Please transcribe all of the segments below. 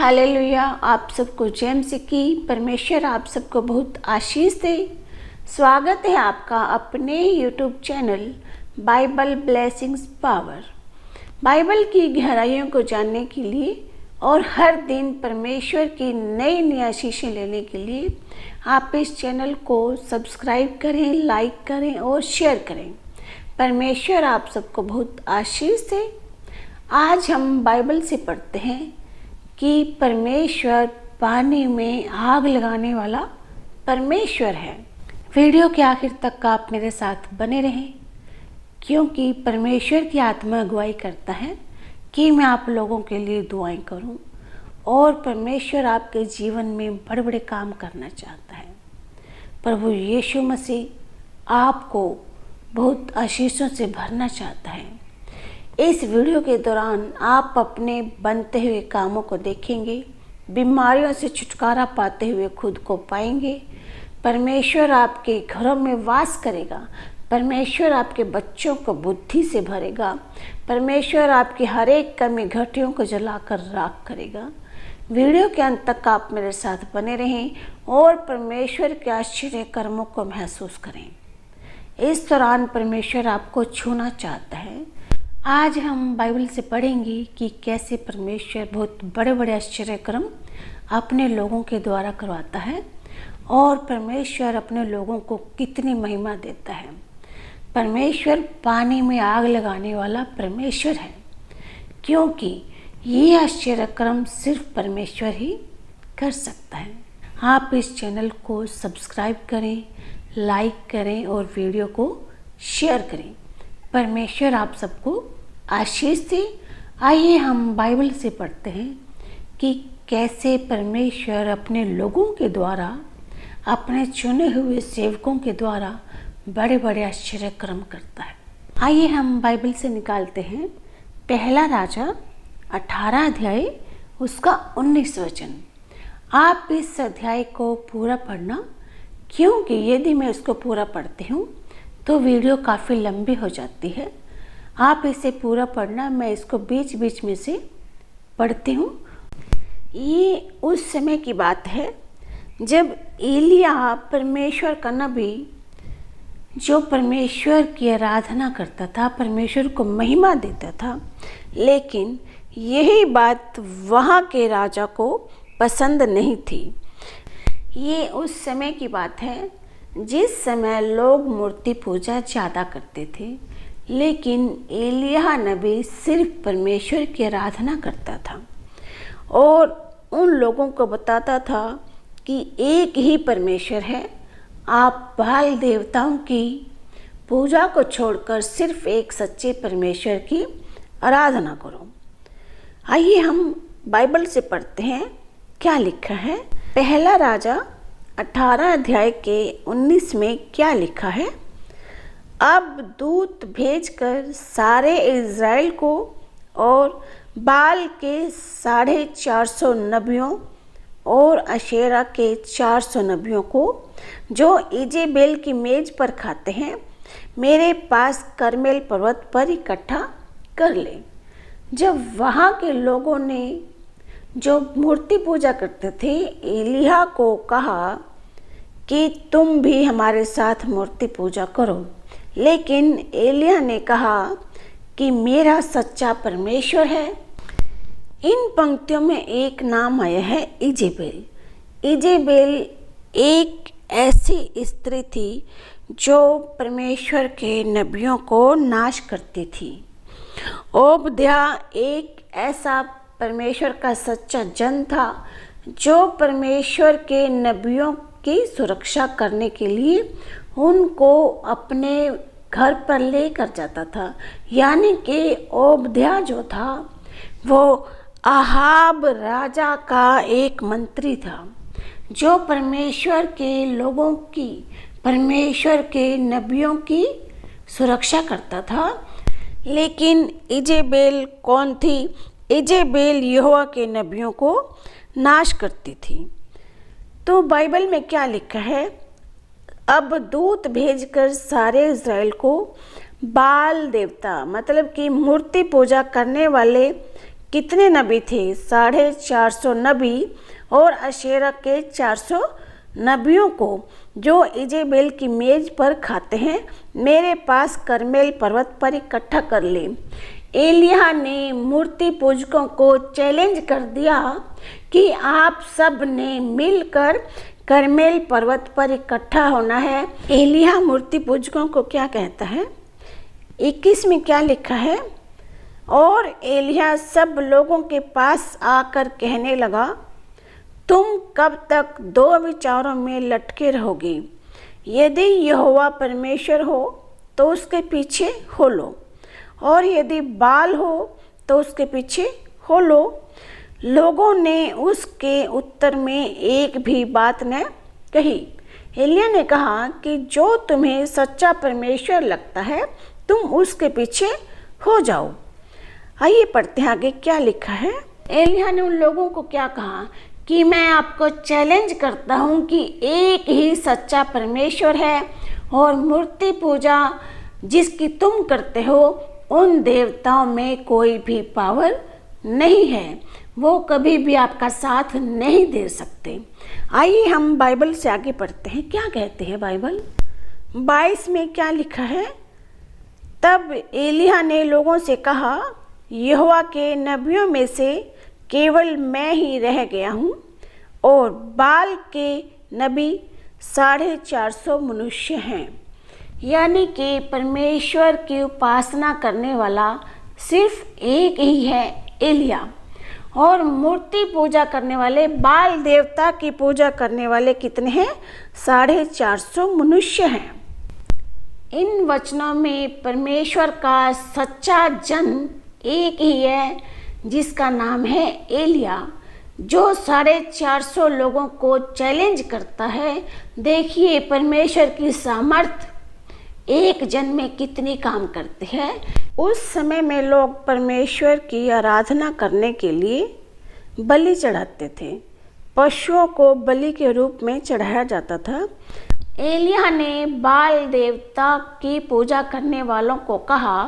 Hallelujah. आप सबको जय मसीह की। परमेश्वर आप सबको बहुत आशीष दे। स्वागत है आपका अपने YouTube channel Bible blessings power. Bible की गहराइयों को जानने के लिए और हर दिन परमेश्वर की नई नई आशीषें लेने के लिए आप इस चैनल को सब्सक्राइब करें, लाइक करें और शेयर करें। परमेश्वर आप सबको बहुत आशीष दे। आज हम बाइबल से पढ़ते हैं कि परमेश्वर पानी में आग लगाने वाला परमेश्वर है। वीडियो के आखिर तक आप मेरे साथ बने रहें, क्योंकि परमेश्वर की आत्मा अगुवाई करता है कि मैं आप लोगों के लिए दुआएं करूं और परमेश्वर आपके जीवन में बड़े बड़े काम करना चाहता है। प्रभु यीशु मसीह आपको बहुत आशीषों से भरना चाहता है। इस वीडियो के दौरान आप अपने बनते हुए कामों को देखेंगे, बीमारियों से छुटकारा पाते हुए खुद को पाएंगे। परमेश्वर आपके घरों में वास करेगा। परमेश्वर आपके बच्चों को बुद्धि से भरेगा। परमेश्वर आपकी हर एक कमी घटियों को जलाकर राख करेगा। वीडियो के अंत तक आप मेरे साथ बने रहें और परमेश्वर के आश्चर्य कर्मों को महसूस करें। इस दौरान परमेश्वर आपको छूना चाहता है। आज हम बाइबल से पढ़ेंगे कि कैसे परमेश्वर बहुत बड़े बड़े आश्चर्य कर्म अपने लोगों के द्वारा करवाता है और परमेश्वर अपने लोगों को कितनी महिमा देता है। परमेश्वर पानी में आग लगाने वाला परमेश्वर है, क्योंकि ये आश्चर्य कर्म सिर्फ परमेश्वर ही कर सकता है। आप इस चैनल को सब्सक्राइब करें, लाइक करें और वीडियो को शेयर करें। परमेश्वर आप सबको आशीष दे। आइए हम बाइबल से पढ़ते हैं कि कैसे परमेश्वर अपने लोगों के द्वारा, अपने चुने हुए सेवकों के द्वारा बड़े बड़े आश्चर्य कर्म करता है। आइए हम बाइबल से निकालते हैं पहला राजा 18 अध्याय उसका 19 वचन। आप इस अध्याय को पूरा पढ़ना, क्योंकि यदि मैं उसको पूरा पढ़ती हूँ तो वीडियो काफ़ी लंबी हो जाती है। आप इसे पूरा पढ़ना, मैं इसको बीच बीच में से पढ़ती हूँ। ये उस समय की बात है जब एलिय्याह परमेश्वर का नबी, जो परमेश्वर की आराधना करता था, परमेश्वर को महिमा देता था, लेकिन यही बात वहाँ के राजा को पसंद नहीं थी। ये उस समय की बात है जिस समय लोग मूर्ति पूजा ज़्यादा करते थे, लेकिन एलिय्याह नबी सिर्फ परमेश्वर की आराधना करता था और उन लोगों को बताता था कि एक ही परमेश्वर है। आप बाल देवताओं की पूजा को छोड़कर सिर्फ एक सच्चे परमेश्वर की आराधना करो। आइए हम बाइबल से पढ़ते हैं क्या लिखा है। पहला राजा 18 अध्याय के 19 में क्या लिखा है। अब दूत भेजकर सारे इज़राइल को और बाल के 450 नबियों और अशेरा के 400 नबियों को, जो इजेबेल की मेज पर खाते हैं, मेरे पास करमेल पर्वत पर इकट्ठा कर ले। जब वहाँ के लोगों ने, जो मूर्ति पूजा करते थे, एलिय्याह को कहा कि तुम भी हमारे साथ मूर्ति पूजा करो, लेकिन एलिय्याह ने कहा कि मेरा सच्चा परमेश्वर है। इन पंक्तियों में एक नाम आया है, इजेबेल। इजेबेल एक ऐसी स्त्री थी जो परमेश्वर के नबियों को नाश करती थी। ओबद्याह एक ऐसा परमेश्वर का सच्चा जन था जो परमेश्वर के नबियों की सुरक्षा करने के लिए उनको अपने घर पर लेकर जाता था। यानी कि ओबद्याह जो था वो आहाब राजा का एक मंत्री था, जो परमेश्वर के लोगों की, परमेश्वर के नबियों की सुरक्षा करता था। लेकिन इजेबेल कौन थी? इजेबेल यहोवा के नबियों को नाश करती थी। तो बाइबल में क्या लिखा है। अब दूत भेजकर सारे इज़राइल को बाल देवता, मतलब कि मूर्ति पूजा करने वाले कितने नबी थे? 450 नबी और अशेरा के 400 नबियों को जो इजेबेल की मेज पर खाते हैं मेरे पास करमेल पर्वत पर इकट्ठा कर ले। एलिय्याह ने मूर्ति पूजकों को चैलेंज कर दिया कि आप सब ने मिलकर करमेल पर्वत पर इकट्ठा होना है। एलिय्याह मूर्ति पूजकों को क्या कहता है? 21 में क्या लिखा है? और एलिय्याह सब लोगों के पास आकर कहने लगा, तुम कब तक दो विचारों में लटके रहोगे? यदि यहोवा परमेश्वर हो तो उसके पीछे हो लो, और यदि बाल हो तो उसके पीछे हो लो। लोगों ने उसके उत्तर में एक भी बात न कही। एलिय्याह ने कहा कि जो तुम्हें सच्चा परमेश्वर लगता है तुम उसके पीछे हो जाओ। आइए पढ़ते हैं आगे क्या लिखा है। एलिय्याह ने उन लोगों को क्या कहा कि मैं आपको चैलेंज करता हूँ कि एक ही सच्चा परमेश्वर है और मूर्ति पूजा जिसकी तुम करते हो उन देवताओं में कोई भी पावर नहीं है, वो कभी भी आपका साथ नहीं दे सकते। आइए हम बाइबल से आगे पढ़ते हैं क्या कहते हैं बाइबल। 22 में क्या लिखा है? तब एलिय्याह ने लोगों से कहा, यहोवा के नबियों में से केवल मैं ही रह गया हूँ और बाल के नबी 450 मनुष्य हैं। यानी कि परमेश्वर की उपासना करने वाला सिर्फ एक ही है, एलिय्याह, और मूर्ति पूजा करने वाले बाल देवता की पूजा करने वाले कितने हैं? 450 मनुष्य हैं। इन वचनों में परमेश्वर का सच्चा जन एक ही है जिसका नाम है एलिय्याह, जो 450 लोगों को चैलेंज करता है। देखिए परमेश्वर की सामर्थ एक जन में कितनी काम करते हैं। उस समय में लोग परमेश्वर की आराधना करने के लिए बलि चढ़ाते थे। पशुओं को बलि के रूप में चढ़ाया जाता था। एलिय्याह ने बाल देवता की पूजा करने वालों को कहा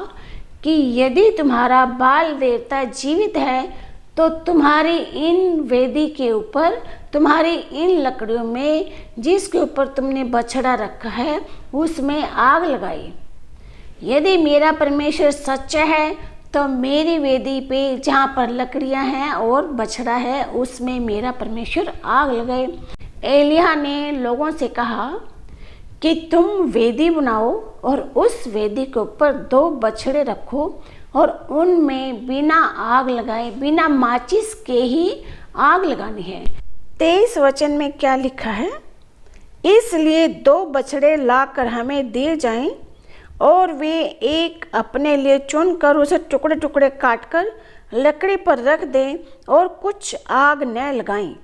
कि यदि तुम्हारा बाल देवता जीवित है तो तुम्हारी इन वेदी के ऊपर, तुम्हारी इन लकड़ियों में जिसके ऊपर तुमने बछड़ा रखा है उसमें आग लगाई। यदि मेरा परमेश्वर सच्चा है तो मेरी वेदी पे जहाँ पर लकड़ियाँ हैं और बछड़ा है उसमें मेरा परमेश्वर आग लगाए। एलिय्याह ने लोगों से कहा कि तुम वेदी बनाओ और उस वेदी के ऊपर 2 बछड़े रखो और उनमें बिना आग लगाए, बिना माचिस के ही आग लगानी है। 23 वचन में क्या लिखा है? इसलिए 2 बछड़े लाकर हमें दिए जाएं और वे एक अपने लिए चुनकर उसे टुकड़े टुकड़े काटकर लकड़ी पर रख दें और कुछ आग न लगाएं,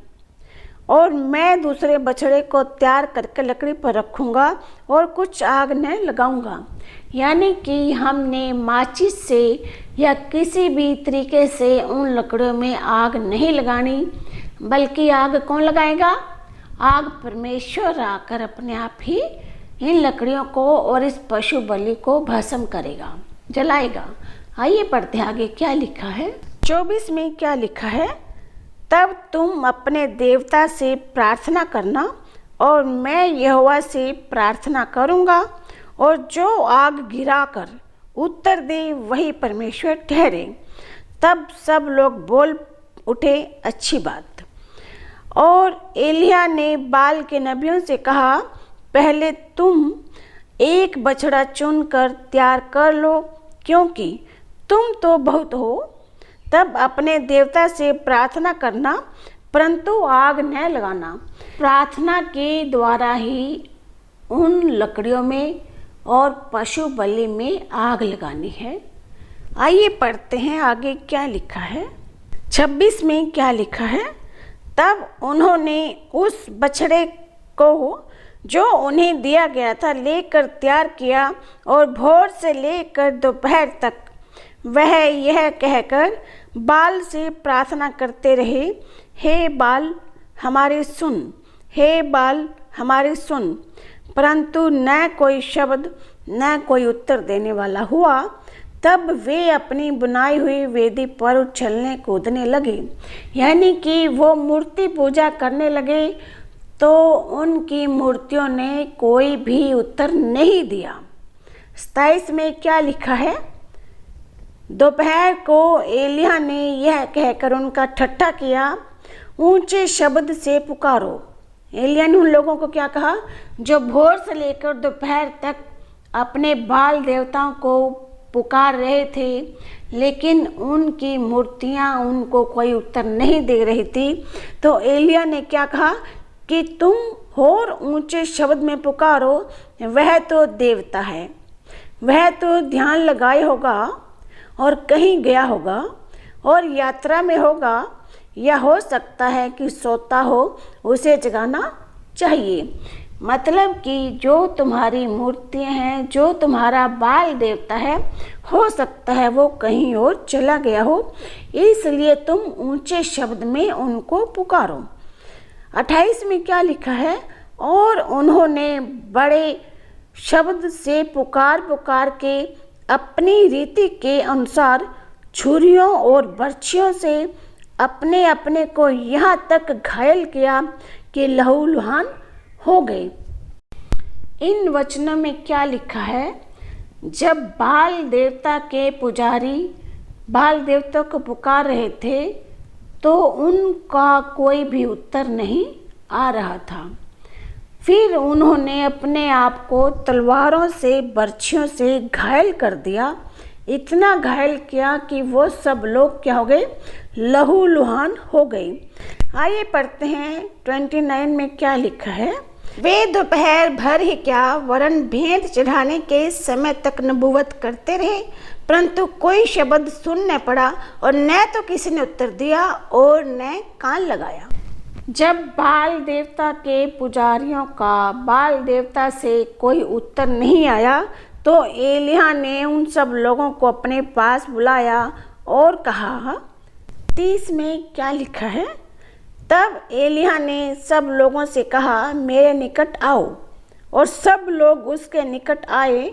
और मैं दूसरे बछड़े को तैयार करके लकड़ी पर रखूँगा और कुछ आग न लगाऊंगा। यानी कि हमने माचिस से या किसी भी तरीके से उन लकड़ियों में आग नहीं लगानी, बल्कि आग कौन लगाएगा? आग परमेश्वर आकर अपने आप ही इन लकड़ियों को और इस पशु बलि को भस्म करेगा, जलाएगा। आइए पढ़ते हैं आगे क्या लिखा है। 24 में क्या लिखा है? तब तुम अपने देवता से प्रार्थना करना और मैं यहोवा से प्रार्थना करूँगा, और जो आग गिराकर उत्तर दे वही परमेश्वर ठहरे। तब सब लोग बोल उठे, अच्छी बात। और एलिय्याह ने बाल के नबियों से कहा, पहले तुम एक बछड़ा चुनकर तैयार कर लो, क्योंकि तुम तो बहुत हो। तब अपने देवता से प्रार्थना करना, परंतु आग न लगाना। प्रार्थना के द्वारा ही उन लकड़ियों में और पशु बलि में आग लगानी है। आइए पढ़ते हैं आगे क्या लिखा है। 26 में क्या लिखा है? तब उन्होंने उस बछड़े को जो उन्हें दिया गया था लेकर तैयार किया, और भोर से लेकर दोपहर तक वह यह कहकर बाल से प्रार्थना करते रहे, हे बाल हमारे सुन, हे बाल हमारे सुन। परंतु न कोई शब्द, न कोई उत्तर देने वाला हुआ। तब वे अपनी बुनाई हुई वेदी पर उछलने कूदने लगे, यानी कि वो मूर्ति पूजा करने लगे। तो उनकी मूर्तियों ने कोई भी उत्तर नहीं दिया। 27 में क्या लिखा है? दोपहर को एलिय्याह ने यह कहकर उनका ठट्ठा किया, ऊंचे शब्द से पुकारो। एलिय्याह ने उन लोगों को क्या कहा जो भोर से लेकर दोपहर तक अपने बाल देवताओं को पुकार रहे थे, लेकिन उनकी मूर्तियां उनको कोई उत्तर नहीं दे रही थी। तो एलिय्याह ने क्या कहा कि तुम और ऊंचे शब्द में पुकारो, वह तो देवता है, वह तो ध्यान लगाए होगा और कहीं गया होगा और यात्रा में होगा, या हो सकता है कि सोता हो, उसे जगाना चाहिए। मतलब कि जो तुम्हारी मूर्तियां हैं, जो तुम्हारा बाल देवता है, हो सकता है वो कहीं और चला गया हो, इसलिए तुम ऊंचे शब्द में उनको पुकारो। 28 में क्या लिखा है? और उन्होंने बड़े शब्द से पुकार पुकार के अपनी रीति के अनुसार छुरियों और बर्छियों से अपने अपने को यहाँ तक घायल किया कि लहूलुहान हो गए। इन वचनों में क्या लिखा है? जब बाल देवता के पुजारी बाल देवता को पुकार रहे थे तो उनका कोई भी उत्तर नहीं आ रहा था। फिर उन्होंने अपने आप को तलवारों से बर्छियों से घायल कर दिया, इतना घायल किया कि वो सब लोग क्या हो गए? लहूलुहान हो गए। आइए पढ़ते हैं 29 में क्या लिखा है? वे दोपहर भर ही क्या वरन भेंट चढ़ाने के समय तक नबूवत करते रहे, परंतु कोई शब्द सुन न पड़ा और न तो किसी ने उत्तर दिया और न कान लगाया। जब बाल देवता के पुजारियों का बाल देवता से कोई उत्तर नहीं आया तो एलिय्याह ने उन सब लोगों को अपने पास बुलाया और कहा। 30 में क्या लिखा है? तब एलिय्याह ने सब लोगों से कहा, मेरे निकट आओ। और सब लोग उसके निकट आए।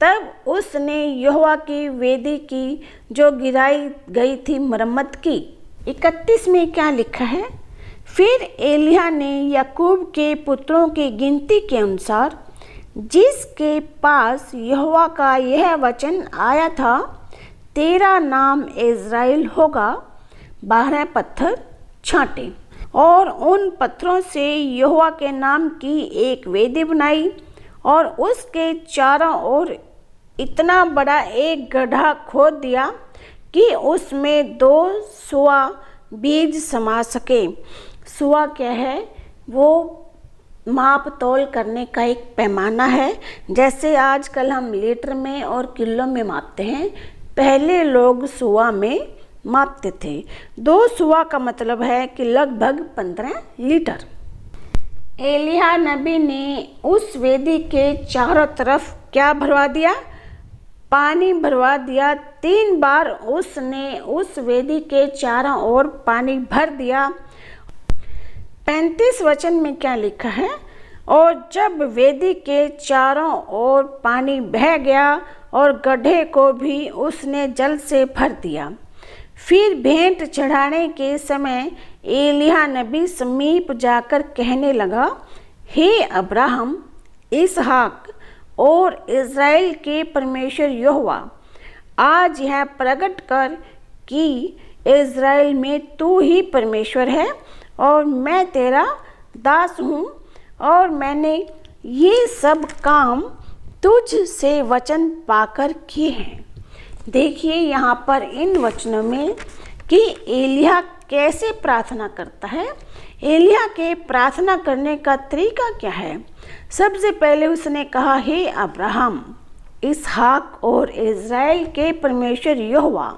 तब उसने यहोवा की वेदी की जो गिराई गई थी मरम्मत की। 31 में क्या लिखा है? फिर एलिय्याह ने याकूब के पुत्रों की गिनती के अनुसार जिसके पास यहोवा का यह वचन आया था, तेरा नाम इज़राइल होगा, 12 पत्थर छांटे और उन पत्थरों से यहोवा के नाम की एक वेदी बनाई और उसके चारों ओर इतना बड़ा एक गड्ढा खोद दिया कि उसमें 2 सुआ बीज समा सके। सुआ क्या है? वो माप तोल करने का एक पैमाना है। जैसे आजकल हम लीटर में और किलो में मापते हैं, पहले लोग सुआ में मापते थे। 2 सुआ का मतलब है कि लगभग 15 लीटर। एलिय्याह नबी ने उस वेदी के चारों तरफ क्या भरवा दिया? पानी भरवा दिया। 3 बार उसने उस वेदी के चारों ओर पानी भर दिया। 35 वचन में क्या लिखा है? और जब वेदी के चारों ओर पानी बह गया और गड्ढे को भी उसने जल से भर दिया। फिर भेंट चढ़ाने के समय एलिय्याह नबी समीप जाकर कहने लगा, हे अब्राहम, इसहाक और इज़राइल के परमेश्वर यहोवा, आज यह प्रकट कर कि इज़राइल में तू ही परमेश्वर है और मैं तेरा दास हूँ और मैंने ये सब काम तुझ से वचन पाकर किए हैं। देखिए यहाँ पर इन वचनों में कि एलिय्याह कैसे प्रार्थना करता है। एलिय्याह के प्रार्थना करने का तरीका क्या है? सबसे पहले उसने कहा, हे अब्राहम, इसहाक और इज़राइल के परमेश्वर यहोवा।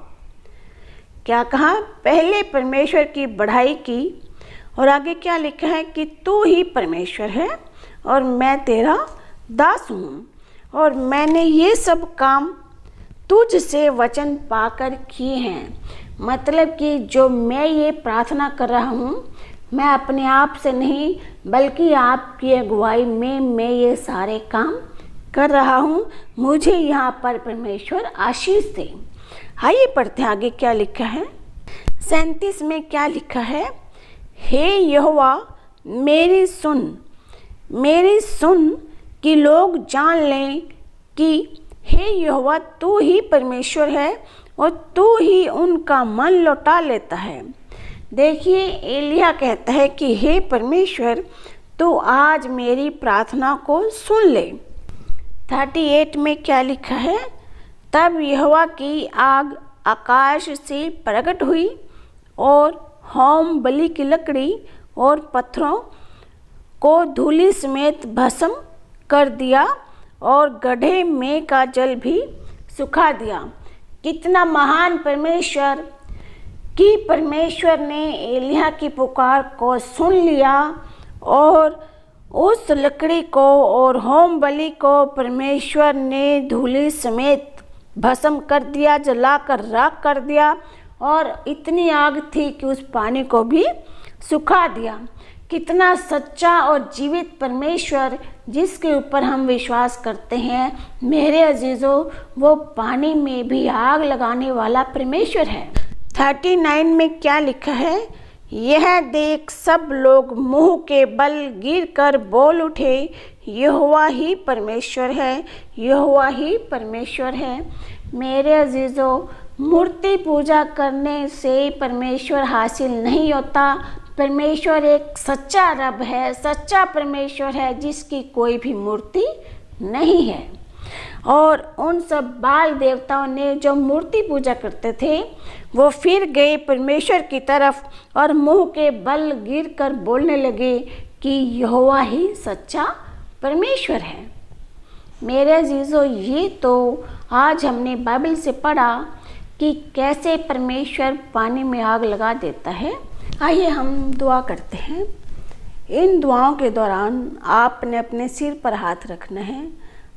क्या कहा? पहले परमेश्वर की बढ़ाई की और आगे क्या लिखा है कि तू ही परमेश्वर है और मैं तेरा दास हूँ और मैंने ये सब काम तुझ से वचन पाकर किए हैं। मतलब कि जो मैं ये प्रार्थना कर रहा हूँ, मैं अपने आप से नहीं बल्कि आपकी अगुवाई में मैं ये सारे काम कर रहा हूँ, मुझे यहाँ पर परमेश्वर आशीष दे। आइए पढ़ते हैं आगे क्या लिखा है। 37 में क्या लिखा है, हे यहोवा मेरी सुन कि लोग जान लें कि हे यहोवा तू ही परमेश्वर है और तू ही उनका मन लौटा लेता है। देखिए एलिया कहता है कि हे परमेश्वर तू आज मेरी प्रार्थना को सुन ले। 38 में क्या लिखा है, तब यहोवा की आग आकाश से प्रकट हुई और होम बलि की लकड़ी और पत्थरों को धूलि समेत भस्म कर दिया और गड्ढे में का जल भी सुखा दिया। कितना महान परमेश्वर कि परमेश्वर ने एलिया की पुकार को सुन लिया और उस लकड़ी को और होम बलि को परमेश्वर ने धूलि समेत भस्म कर दिया, जलाकर राख कर दिया और इतनी आग थी कि उस पानी को भी सुखा दिया। कितना सच्चा और जीवित परमेश्वर जिसके ऊपर हम विश्वास करते हैं मेरे अजीजों, वो पानी में भी आग लगाने वाला परमेश्वर है। 39 में क्या लिखा है, यह देख सब लोग मुंह के बल गिरकर बोल उठे, यहोवा ही परमेश्वर है, यहोवा ही परमेश्वर है। मेरे अजीजों, मूर्ति पूजा करने से परमेश्वर हासिल नहीं होता। परमेश्वर एक सच्चा रब है, सच्चा परमेश्वर है जिसकी कोई भी मूर्ति नहीं है। और उन सब बाल देवताओं ने जो मूर्ति पूजा करते थे वो फिर गए परमेश्वर की तरफ और मुंह के बल गिरकर बोलने लगे कि यहोवा ही सच्चा परमेश्वर है। मेरे अजीजों, ये तो आज हमने बाइबल से पढ़ा कि कैसे परमेश्वर पानी में आग लगा देता है। आइए हम दुआ करते हैं। इन दुआओं के दौरान आपने अपने सिर पर हाथ रखना है।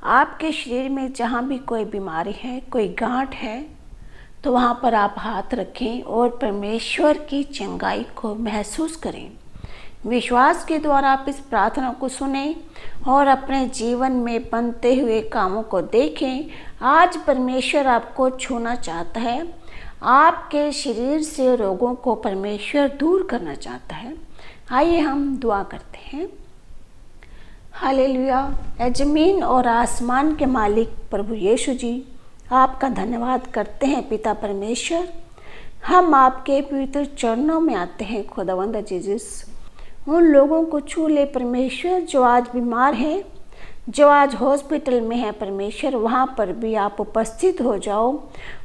आपके शरीर में जहाँ भी कोई बीमारी है, कोई गांठ है, तो वहाँ पर आप हाथ रखें और परमेश्वर की चंगाई को महसूस करें। विश्वास के द्वारा आप इस प्रार्थना को सुनें और अपने जीवन में बनते हुए कामों को देखें। आज परमेश्वर आपको छूना चाहता है, आपके शरीर से रोगों को परमेश्वर दूर करना चाहता है। आइए हम दुआ करते हैं। हालेलुया। ऐ ज़मीन और आसमान के मालिक प्रभु यीशु जी, आपका धन्यवाद करते हैं पिता परमेश्वर। हम आपके पवित्र चरणों में आते हैं खुदावंद जीसस। उन लोगों को छू ले परमेश्वर जो आज बीमार हैं, जो आज हॉस्पिटल में है परमेश्वर, वहाँ पर भी आप उपस्थित हो जाओ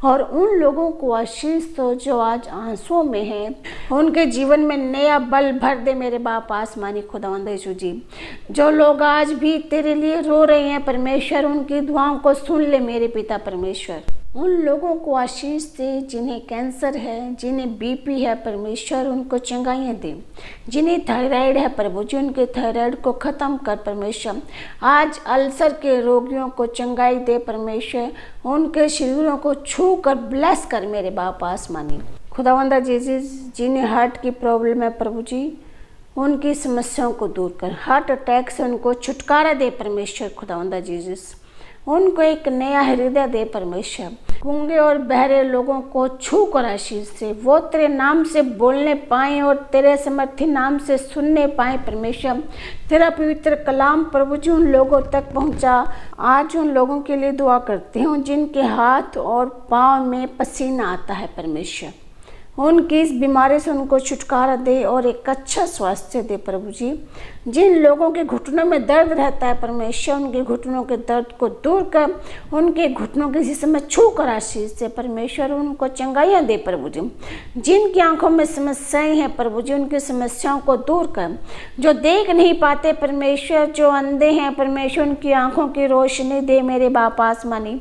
और उन लोगों को आशीष दो जो आज आंसुओं में हैं। उनके जीवन में नया बल भर दे मेरे बाप आसमानी खुदावंद यीशु जी। जो लोग आज भी तेरे लिए रो रहे हैं परमेश्वर, उनकी दुआओं को सुन ले मेरे पिता परमेश्वर। उन लोगों को आशीष दे जिन्हें कैंसर है, जिन्हें बीपी है परमेश्वर, उनको चंगाइयाँ दे। जिन्हें थायराइड है प्रभु जी, उनके थायराइड को ख़त्म कर परमेश्वर। आज अल्सर के रोगियों को चंगाई दे परमेश्वर। उनके शरीरों को छू कर ब्लेस कर मेरे बाप आसमानी खुदावंदा जीसस। जिन्हें हार्ट की प्रॉब्लम है प्रभु जी, उनकी समस्याओं को दूर कर। हार्ट अटैक से उनको छुटकारा दे परमेश्वर खुदावंदा जीसस। उनको एक नया हृदय दे परमेश्वर। गूंगे और बहरे लोगों को छू कर आशीष से वो तेरे नाम से बोलने पाएं और तेरे समर्थी नाम से सुनने पाएं परमेश्वर। तेरा पवित्र कलाम प्रभु जी उन लोगों तक पहुंचा। आज उन लोगों के लिए दुआ करती हूँ जिनके हाथ और पाँव में पसीना आता है परमेश्वर। उनकी इस बीमारी से उनको छुटकारा दे और एक अच्छा स्वास्थ्य दे प्रभु जी। जिन लोगों के घुटनों में दर्द रहता है परमेश्वर, उनके घुटनों के दर्द को दूर कर, उनके घुटनों के हिस्से में छू कर आशीष से परमेश्वर उनको चंगाइयाँ दे प्रभु जी। जिनकी आंखों में समस्याएं हैं प्रभु जी, उनकी समस्याओं को दूर कर। जो देख नहीं पाते परमेश्वर, जो अंधे हैं परमेश्वर, उनकी आंखों की रोशनी दे मेरे बाप आसमानी।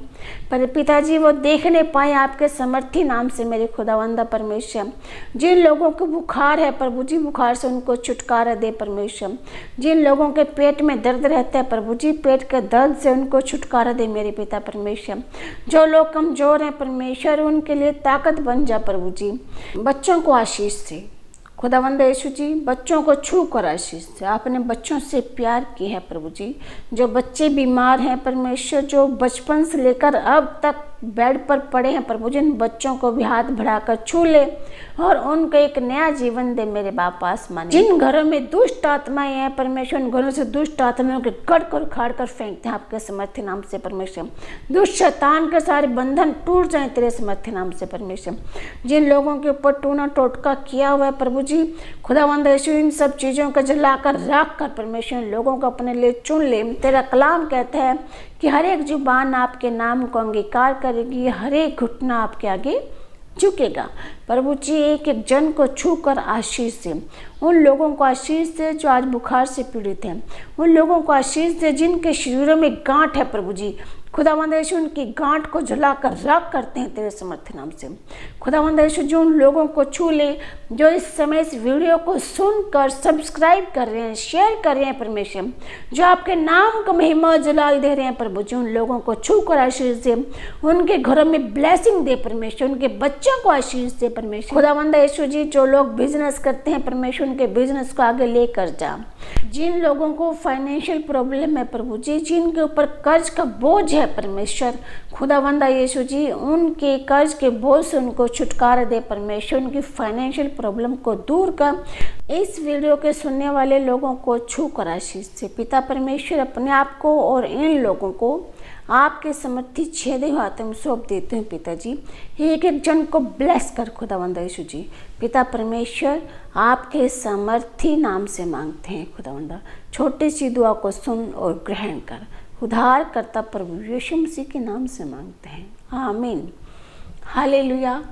पर पिताजी वो देखने पाए आपके समर्थी नाम से मेरे खुदावंदा परमेश्वर। जिन लोगों को बुखार है प्रभु जी, बुखार से उनको छुटकारा दे परमेश्वर। जिन लोगों के पेट में दर्द रहता है प्रभु जी, पेट के दर्द से उनको छुटकारा दे मेरे पिता परमेश्वर। जो लोग कमजोर हैं परमेश्वर, उनके लिए ताकत बन जा प्रभु जी। बच्चों को आशीष दे, खुदावंद यीशु जी, बच्चों को छू कर आशीष से आपने बच्चों से प्यार किया है प्रभु जी। जो बच्चे बीमार हैं परमेश्वर, जो बचपन से लेकर अब तक बेड पर पड़े हैं प्रभु जी, इन बच्चों को भी हाथ बढ़ाकर छू ले और उनको एक नया जीवन दे मेरे बाप आसमानी। जिन घरों में दुष्ट आत्माएं हैं परमेश्वर, उन घरों से दुष्ट आत्माओं के कट कर उखाड़ कर फेंकते हैं आपके समर्थी नाम से परमेश्वर। दुष्ट शैतान के सारे बंधन टूट जाएं तेरे समर्थी नाम से परमेश्वर। जिन लोगों के ऊपर टूना टोटका किया हुआ है प्रभु जी, खुदावंद यीशु, इन सब चीज़ों को जलाकर राख कर परमेश्वर लोगों को अपने लिए चुन ले। तेरा कलाम कहता है कि हर एक जुबान आपके नाम को अंगीकार करेगी, हर एक घुटना आपके आगे झुकेगा। प्रभु जी, एक एक जन को छू कर आशीष दे। उन लोगों को आशीष दे जो आज बुखार से पीड़ित हैं। उन लोगों को आशीष दे जिनके शरीरों में गांठ है प्रभु जी। खुदावंद यीशु, उनकी गांठ को जलाकर राख करते हैं तेरे समर्थी नाम से। खुदावंद यीशु, जो उन लोगों को छू ले जो इस समय इस वीडियो को सुनकर सब्सक्राइब कर रहे हैं, शेयर कर रहे हैं परमेश्वर, जो आपके नाम को महिमा जलाल दे रहे हैं प्रभु जी, उन लोगों को छू कर आशीष दे। उनके घरों में ब्लेसिंग दे परमेश्वर, उनके बच्चों को आशीष दे परमेश्वर। खुदावंद यीशु जी, जो लोग बिजनेस करते हैं परमेश्वर, उनके बिजनेस को आगे लेकर जा। जिन लोगों को फाइनेंशियल प्रॉब्लम है प्रभु जी, जिनके ऊपर कर्ज का बोझ है परमेश्वर, खुदावंद यीशु जी, उनके कर्ज के बोझ से उनको छुटकारा दे परमेश्वर। उनकी फाइनेंशियल प्रॉब्लम को दूर कर। इस वीडियो के सुनने वाले लोगों को छू कर आशीष से पिता परमेश्वर, अपने आप को और इन लोगों को आपके समर्थी छेदे हुए हाथों में सौंप देते हैं पिताजी। एक एक जन को ब्लेस कर खुदावंद यीशु जी। पिता परमेश्वर, आपके समर्थी नाम से मांगते हैं खुदावंद, छोटी सी दुआ को सुन और ग्रहण कर। उद्धार करता प्रभु यीशु मसीह के नाम से मांगते हैं, आमीन। हालेलुया।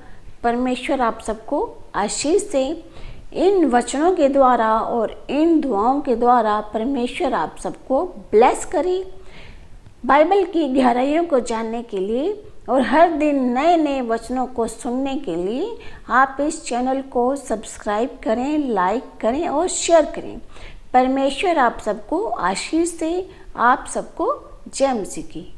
परमेश्वर आप सबको आशीष दे। इन वचनों के द्वारा और इन दुआओं के द्वारा परमेश्वर आप सबको ब्लेस करे। बाइबल की गहराइयों को जानने के लिए और हर दिन नए नए वचनों को सुनने के लिए आप इस चैनल को सब्सक्राइब करें, लाइक करें और शेयर करें। परमेश्वर आप सबको आशीष दे। आप सबको जय मसीह की।